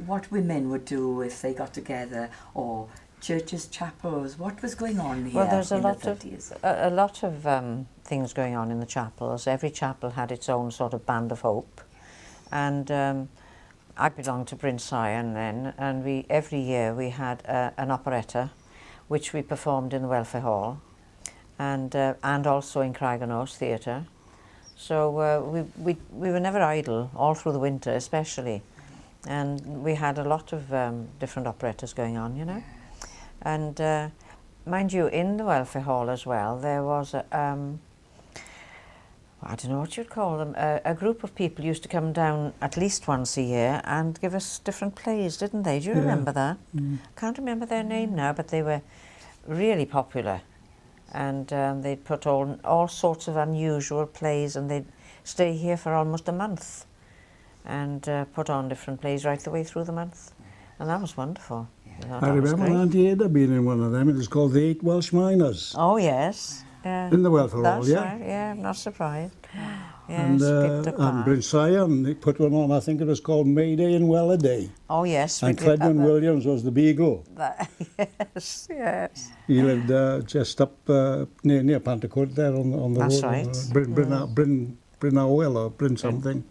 What women would do if they got together, or churches, chapels, what was going on here? Well, there's a in the lot of 30s? a lot of things going on in the chapels. Every chapel had its own sort of band of hope, and I belonged to Bryn Sion then, and every year we had an operetta, which we performed in the Welfare Hall, and also in Craigano's Theatre. So we were never idle all through the winter, especially, and we had a lot of different operettas going on, you know. And mind you, in the Welfare Hall as well, there was I don't know what you'd call them, a group of people used to come down at least once a year and give us different plays, didn't they? Do you remember that? Can't remember their name now, but they were really popular. And they'd put on all sorts of unusual plays, and they'd stay here for almost a month and put on different plays right the way through the month. And that was wonderful. I remember Auntie Ada being in one of them. It was called The Eight Welsh Miners. Oh, yes. In the Welfare Hall, yeah. Right, yeah, I'm not surprised. And Yes, Bryn Sion, they put one on, I think it was called May Day and Weller Day. Oh, yes. And Cledman Williams was the Beagle. Yes, yes. He lived just up near Pantacourt there on the That's road. right. Bryn Awel or Bryn something.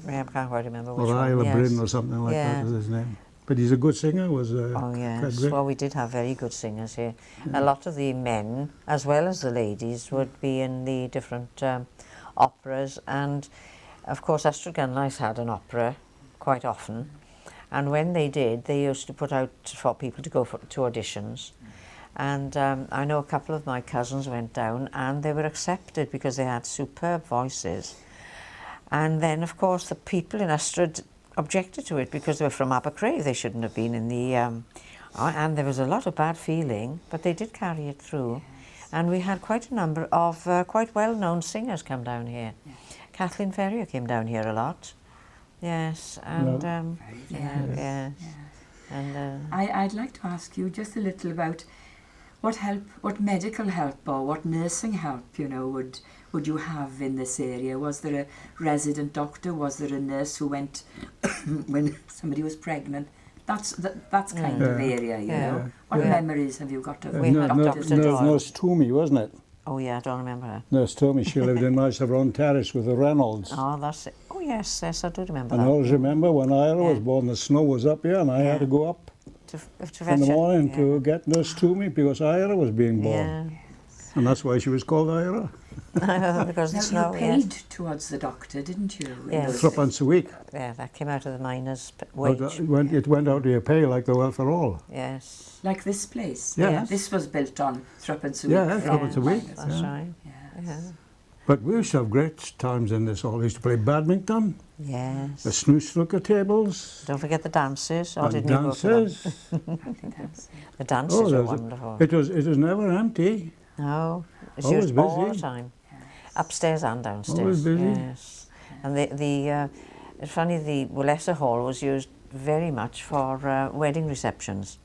Yeah, I can't quite remember which Or one. Isle of Yes. Bryn or something like that was his name. But he's a good singer, was Oh, yes. Cledman. Well, we did have very good singers here. A lot of the men, as well as the ladies, would be in the different operas. And, of course, Astrid Gunlice had an opera quite often. And when they did, they used to put out for people to go to auditions. And I know a couple of my cousins went down and they were accepted because they had superb voices. And then, of course, the people in Astrid objected to it because they were from Abercraf. They shouldn't have been in the... and there was a lot of bad feeling, but they did carry it through. And we had quite a number of quite well-known singers come down here. Kathleen Ferrier came down here a lot. Yes, and... yes. And I'd like to ask you just a little about what medical help or what nursing help, you know, would you have in this area? Was there a resident doctor? Was there a nurse who went when somebody was pregnant? That's kind of area, you know. What memories have you got of doctors? Nurse Toomey, wasn't it? oh, yeah, I don't remember her. Nurse Toomey, she lived in Masterbrone Terrace with the Reynolds. Oh, that's it. Oh, yes, yes, I do remember And that. I always remember when Ira was born, the snow was up here and I had to go up To in the morning to get Nurse Toomey because Ira was being born. Yeah. And that's why she was called Ira. Because the Now, snow, you paid towards the doctor, didn't you? in Yes. those Threepence days? a week. Yeah, that came out of the miners' wage. It went out of your pay like the Welfare Hall. Yes. Like this place? Yeah. This was built on threepence a week. Yeah, from threepence a week. miners. That's Yeah. right. Yes. Yeah. But we used to have great times in this hall. We used to play badminton, Yes. the snooker tables, Don't forget the dances. Or and didn't you go for them? dances. The dances are there's wonderful. It was never empty. No, it's Always used all the busy. time. Upstairs and downstairs. Always busy. Yes. And it's funny, the Willessa Hall was used very much for wedding receptions.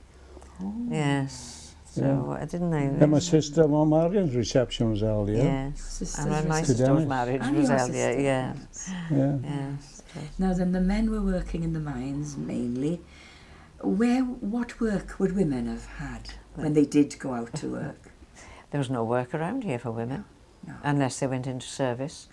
Oh. Yes. So I didn't know. And my sister, my Marion's reception was held here. Yes. Sisters And when my reception. sister was Dennis. married, And was your held here. sister, Yes. Yeah. Yes. Now then, the men were working in the mines mainly. What work would women have had when they did go out to work? There was no work around here for women, No. unless they went into service.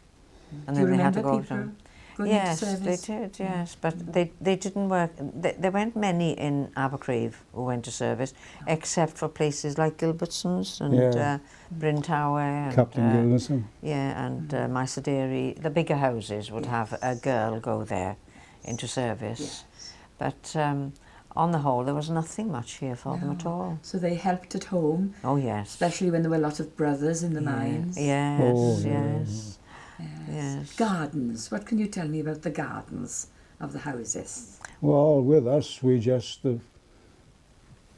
And Do you then they had to remember go people to... going Yes, into they service? did, yes. But they didn't work... There weren't many in Abercraf who went to service, except for places like Gilbertson's and Yeah. Bryn Tower. And, Captain Gilnison. Yeah, and Mysedary. The bigger houses would have a girl go there into service. But on the whole, there was nothing much here for them at all. So they helped at home, Oh, yes. especially when there were a lot of brothers in the mines. Yes, Oh, yeah. yes. Yes. Gardens. What can you tell me about the gardens of the houses? Well, with us, we just,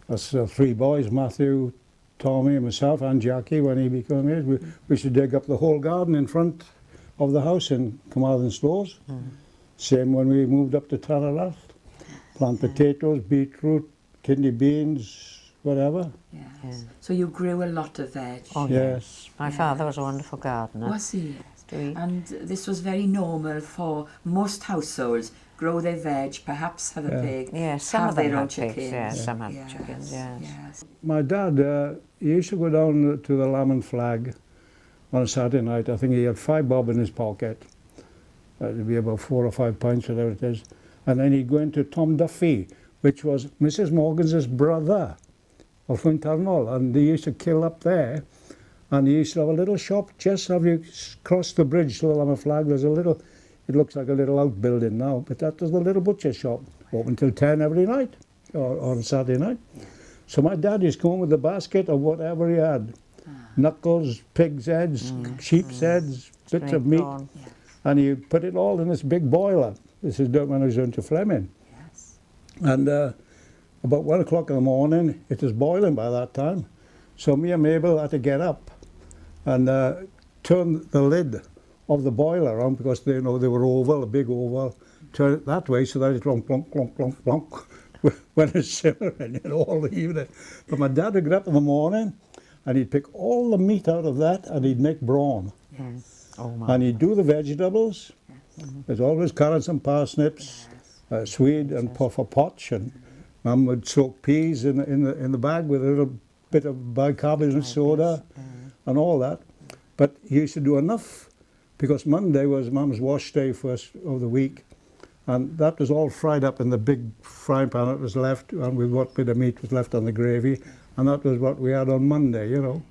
us three boys, Matthew, Tommy and myself and Jackie, when he became age, we used to dig up the whole garden in front of the house in Carmarthen Stores. Same when we moved up to Tararat. Plant potatoes, beetroot, kidney beans, whatever. Yes. So you grew a lot of veg. Oh, Yes. yes. My father was a wonderful gardener. Was he? to eat. And this was very normal for most households. Grow their veg, perhaps have a pig, Yeah, some have of them their own had pigs, chickens. yeah, some had Yes, chickens, yes. yes. My dad, he used to go down to the Lamb and Flag on a Saturday night. I think he had 5 bob in his pocket. It'd be about 4 or 5 pints, whatever it is. And then he'd go into Tom Duffy, which was Mrs. Morgan's brother of Winternol, and they used to kill up there. And he used to have a little shop just as you cross the bridge to the Lamb and Flag. There's a little, it looks like a little outbuilding now, but that was the little butcher shop, open till 10 every night, or on Saturday night. So my dad used to come home with a basket of whatever he had. Knuckles, pig's heads, sheep's heads, bits of meat. Prawn. Yes. And he put it all in this big boiler. This is when I was going to Fleming. Yes. And about 1 o'clock in the morning, it was boiling by that time. So me and Mabel had to get up and turn the lid of the boiler on, because they, you know, they were oval, a big oval. Turn it that way so that it went plonk, plonk, plonk, plonk when it's simmering, you know, all the evening. But my dad would get up in the morning and he'd pick all the meat out of that and he'd make brawn. Yes. Oh my. And he'd do the vegetables. Yes. There's always carrots and parsnips, swede and for potch, and Mum would soak peas in the bag with a little bit of bicarbonate soda and all that. But he used to do enough, because Monday was Mum's wash day first of the week, and that was all fried up in the big frying pan that was left, and with what bit of meat was left on the gravy, and that was what we had on Monday, you know.